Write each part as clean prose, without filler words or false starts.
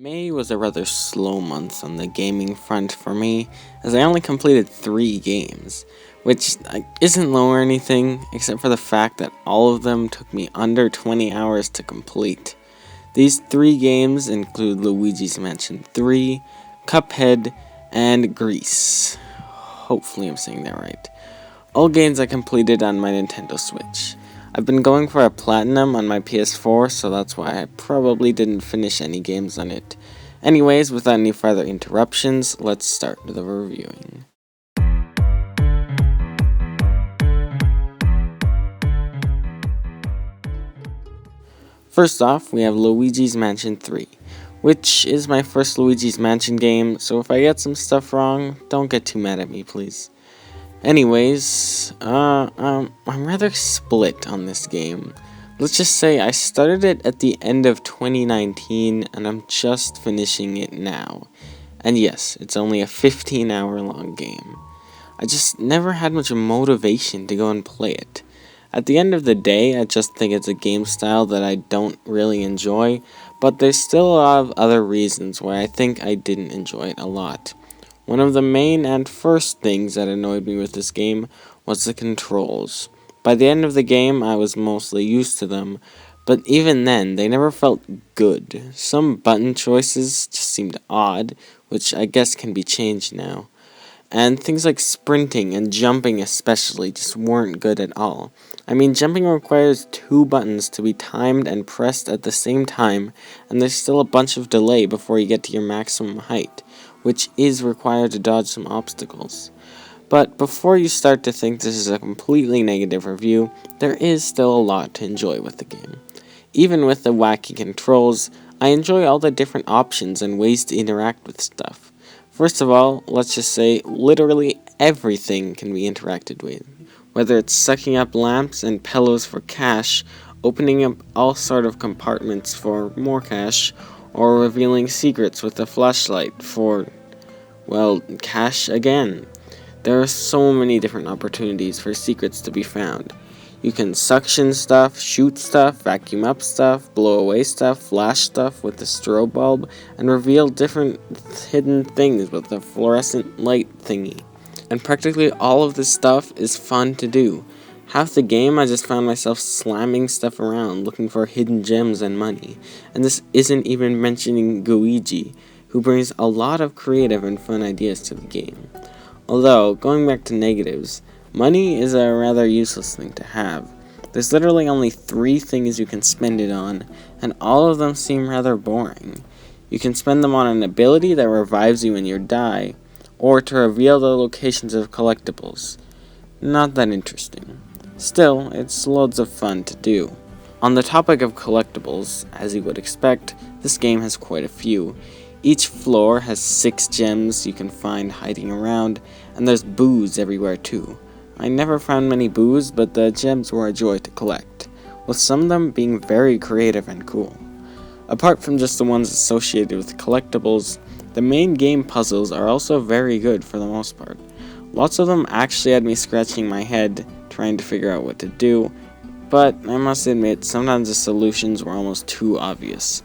May was a rather slow month on the gaming front for me, as I only completed 3 games, which isn't low or anything, except for the fact that all of them took me under 20 hours to complete. These 3 games include Luigi's Mansion 3, Cuphead, and Gris. Hopefully I'm saying that right. All games I completed on my Nintendo Switch. I've been going for a platinum on my PS4, so that's why I probably didn't finish any games on it. Anyways, without any further interruptions, let's start the reviewing. First off, we have Luigi's Mansion 3, which is my first Luigi's Mansion game, so if I get some stuff wrong, don't get too mad at me, please. Anyways, I'm rather split on this game. Let's just say I started it at the end of 2019 and I'm just finishing it now. And yes, it's only a 15-hour long game. I just never had much motivation to go and play it. At the end of the day, I just think it's a game style that I don't really enjoy, but there's still a lot of other reasons why I think I didn't enjoy it a lot. One of the main and first things that annoyed me with this game was the controls. By the end of the game, I was mostly used to them, but even then, they never felt good. Some button choices just seemed odd, which I guess can be changed now. And things like sprinting and jumping especially just weren't good at all. I mean, jumping requires 2 buttons to be timed and pressed at the same time, and there's still a bunch of delay before you get to your maximum height, which is required to dodge some obstacles. But before you start to think this is a completely negative review, there is still a lot to enjoy with the game. Even with the wacky controls, I enjoy all the different options and ways to interact with stuff. First of all, let's just say literally everything can be interacted with. Whether it's sucking up lamps and pillows for cash, opening up all sort of compartments for more cash, or revealing secrets with a flashlight for, well, cash again. There are so many different opportunities for secrets to be found. You can suction stuff, shoot stuff, vacuum up stuff, blow away stuff, flash stuff with the strobe bulb, and reveal different hidden things with the fluorescent light thingy. And practically all of this stuff is fun to do. Half the game I just found myself slamming stuff around looking for hidden gems and money. And this isn't even mentioning Luigi, who brings a lot of creative and fun ideas to the game. Although, going back to negatives, money is a rather useless thing to have. There's literally only 3 things you can spend it on, and all of them seem rather boring. You can spend them on an ability that revives you when you die, or to reveal the locations of collectibles. Not that interesting. Still, it's loads of fun to do. On the topic of collectibles, as you would expect, this game has quite a few. Each floor has 6 gems you can find hiding around, and there's booze everywhere too. I never found many boos, but the gems were a joy to collect, with some of them being very creative and cool. Apart from just the ones associated with collectibles, the main game puzzles are also very good for the most part. Lots of them actually had me scratching my head, trying to figure out what to do, but I must admit, sometimes the solutions were almost too obvious.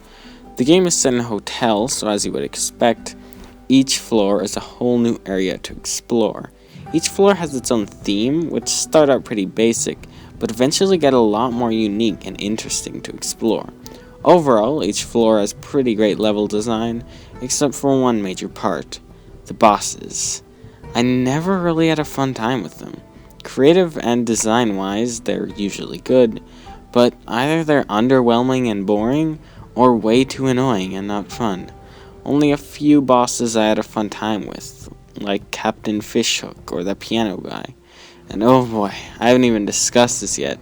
The game is set in a hotel, so as you would expect, each floor is a whole new area to explore. Each floor has its own theme, which start out pretty basic, but eventually get a lot more unique and interesting to explore. Overall, each floor has pretty great level design, except for one major part: the bosses. I never really had a fun time with them. Creative and design-wise, they're usually good, but either they're underwhelming and boring, or way too annoying and not fun. Only a few bosses I had a fun time with, like Captain Fishhook or the piano guy. And oh boy, I haven't even discussed this yet,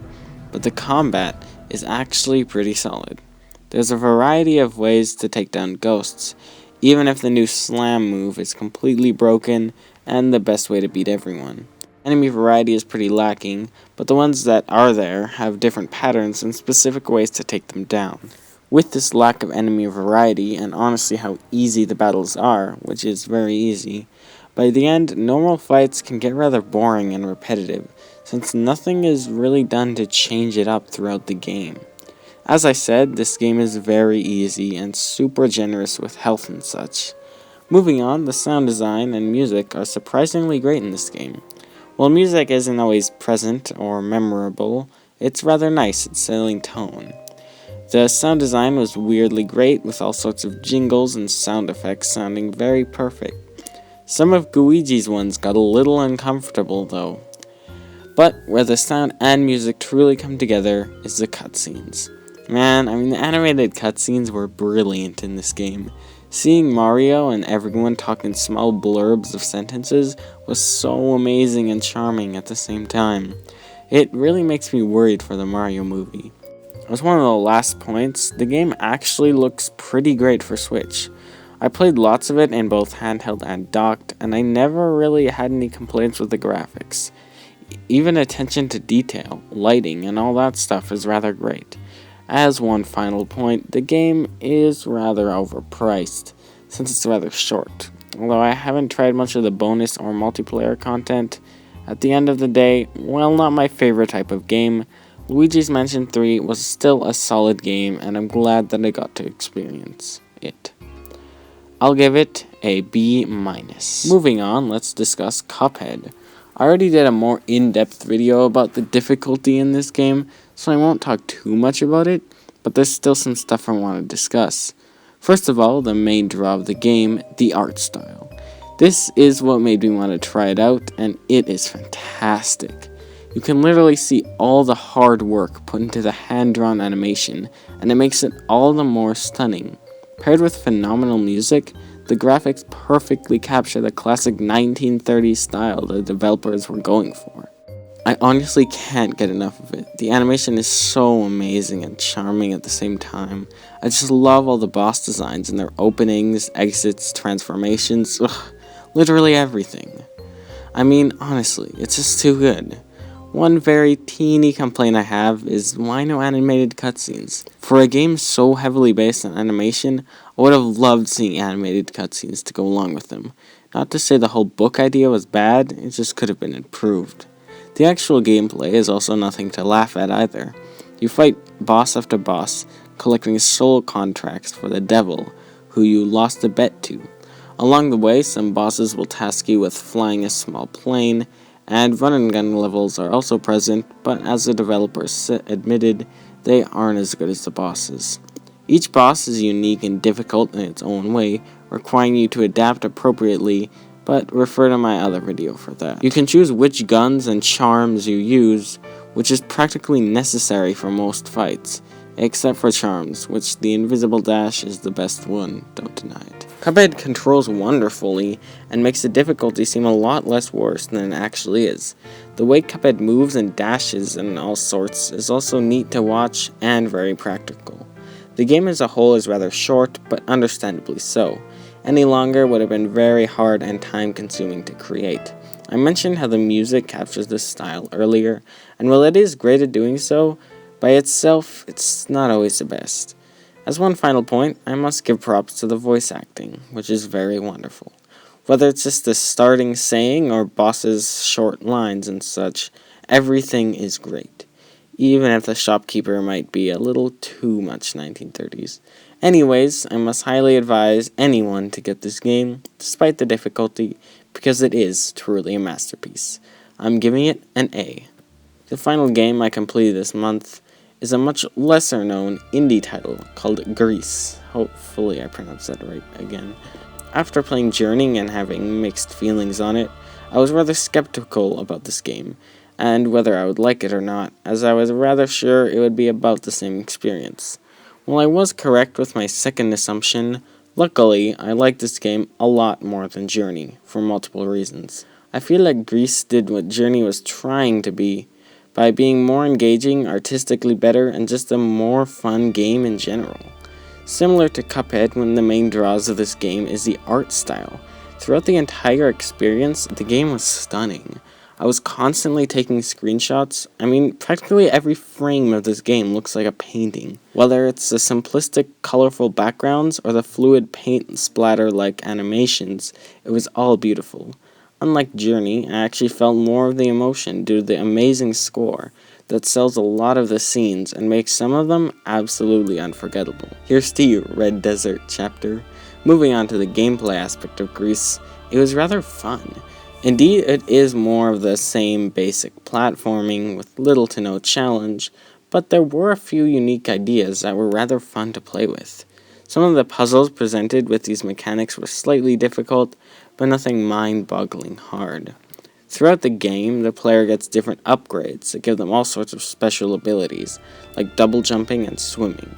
but the combat is actually pretty solid. There's a variety of ways to take down ghosts, even if the new slam move is completely broken and the best way to beat everyone. Enemy variety is pretty lacking, but the ones that are there have different patterns and specific ways to take them down. With this lack of enemy variety, and honestly how easy the battles are, which is very easy, by the end, normal fights can get rather boring and repetitive, since nothing is really done to change it up throughout the game. As I said, this game is very easy and super generous with health and such. Moving on, the sound design and music are surprisingly great in this game. While music isn't always present or memorable, it's rather nice at setting tone. The sound design was weirdly great, with all sorts of jingles and sound effects sounding very perfect. Some of Luigi's ones got a little uncomfortable though. But where the sound and music truly come together is the cutscenes. Man, the animated cutscenes were brilliant in this game. Seeing Mario and everyone talk in small blurbs of sentences was so amazing and charming at the same time. It really makes me worried for the Mario movie. As one of the last points, the game actually looks pretty great for Switch. I played lots of it in both handheld and docked, and I never really had any complaints with the graphics. Even attention to detail, lighting, and all that stuff is rather great. As one final point, the game is rather overpriced, since it's rather short. Although I haven't tried much of the bonus or multiplayer content, at the end of the day, while not my favorite type of game, Luigi's Mansion 3 was still a solid game, and I'm glad that I got to experience it. I'll give it a B-. Moving on, let's discuss Cuphead. I already did a more in-depth video about the difficulty in this game, so I won't talk too much about it, but there's still some stuff I want to discuss. First of all, the main draw of the game, the art style. This is what made me want to try it out, and it is fantastic. You can literally see all the hard work put into the hand-drawn animation, and it makes it all the more stunning. Paired with phenomenal music, the graphics perfectly capture the classic 1930s style the developers were going for. I honestly can't get enough of it. The animation is so amazing and charming at the same time. I just love all the boss designs and their openings, exits, transformations, literally everything. Honestly, it's just too good. One very teeny complaint I have is why no animated cutscenes? For a game so heavily based on animation, I would have loved seeing animated cutscenes to go along with them. Not to say the whole book idea was bad, it just could have been improved. The actual gameplay is also nothing to laugh at either. You fight boss after boss, collecting soul contracts for the devil, who you lost a bet to. Along the way, some bosses will task you with flying a small plane, and run-and-gun levels are also present, but as the developers admitted, they aren't as good as the bosses. Each boss is unique and difficult in its own way, requiring you to adapt appropriately, but refer to my other video for that. You can choose which guns and charms you use, which is practically necessary for most fights, except for charms, which the invisible dash is the best one, don't deny it. Cuphead controls wonderfully, and makes the difficulty seem a lot less worse than it actually is. The way Cuphead moves and dashes and all sorts is also neat to watch and very practical. The game as a whole is rather short, but understandably so. Any longer would have been very hard and time-consuming to create. I mentioned how the music captures this style earlier, and while it is great at doing so, by itself, it's not always the best. As one final point, I must give props to the voice acting, which is very wonderful. Whether it's just the starting saying or bosses' short lines and such, everything is great. Even if the shopkeeper might be a little too much 1930s. Anyways, I must highly advise anyone to get this game, despite the difficulty, because it is truly a masterpiece. I'm giving it an A. The final game I completed this month is a much lesser known indie title called Gris. Hopefully I pronounced that right again. After playing Journey and having mixed feelings on it, I was rather skeptical about this game, and whether I would like it or not, as I was rather sure it would be about the same experience. While I was correct with my second assumption, luckily I like this game a lot more than Journey, for multiple reasons. I feel like Gris did what Journey was trying to be, by being more engaging, artistically better, and just a more fun game in general. Similar to Cuphead, one of the main draws of this game is the art style. Throughout the entire experience, the game was stunning. I was constantly taking screenshots. Practically every frame of this game looks like a painting. Whether it's the simplistic, colorful backgrounds or the fluid paint splatter-like animations, it was all beautiful. Unlike Journey, I actually felt more of the emotion due to the amazing score. that sells a lot of the scenes and makes some of them absolutely unforgettable. Here's to you, Red Desert chapter. Moving on to the gameplay aspect of Gris, it was rather fun. Indeed, it is more of the same basic platforming with little to no challenge, but there were a few unique ideas that were rather fun to play with. Some of the puzzles presented with these mechanics were slightly difficult, but nothing mind-boggling hard. Throughout the game, the player gets different upgrades that give them all sorts of special abilities, like double jumping and swimming.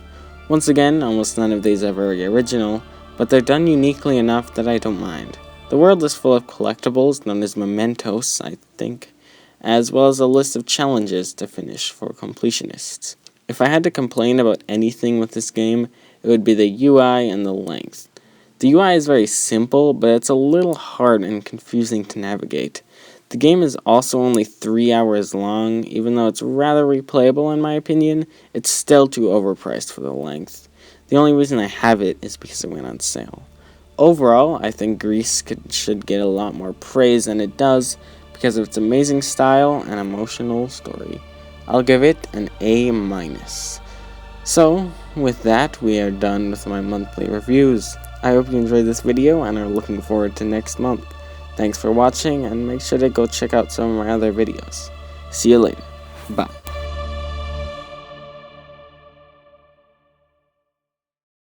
Once again, almost none of these are very original, but they're done uniquely enough that I don't mind. The world is full of collectibles known as mementos, I think, as well as a list of challenges to finish for completionists. If I had to complain about anything with this game, it would be the UI and the length. The UI is very simple, but it's a little hard and confusing to navigate. The game is also only 3 hours long. Even though it's rather replayable in my opinion, it's still too overpriced for the length. The only reason I have it is because it went on sale. Overall, I think Gris should get a lot more praise than it does because of its amazing style and emotional story. I'll give it an A-. So, with that, we are done with my monthly reviews. I hope you enjoyed this video and are looking forward to next month. Thanks for watching, and make sure to go check out some of my other videos. See you later. Bye.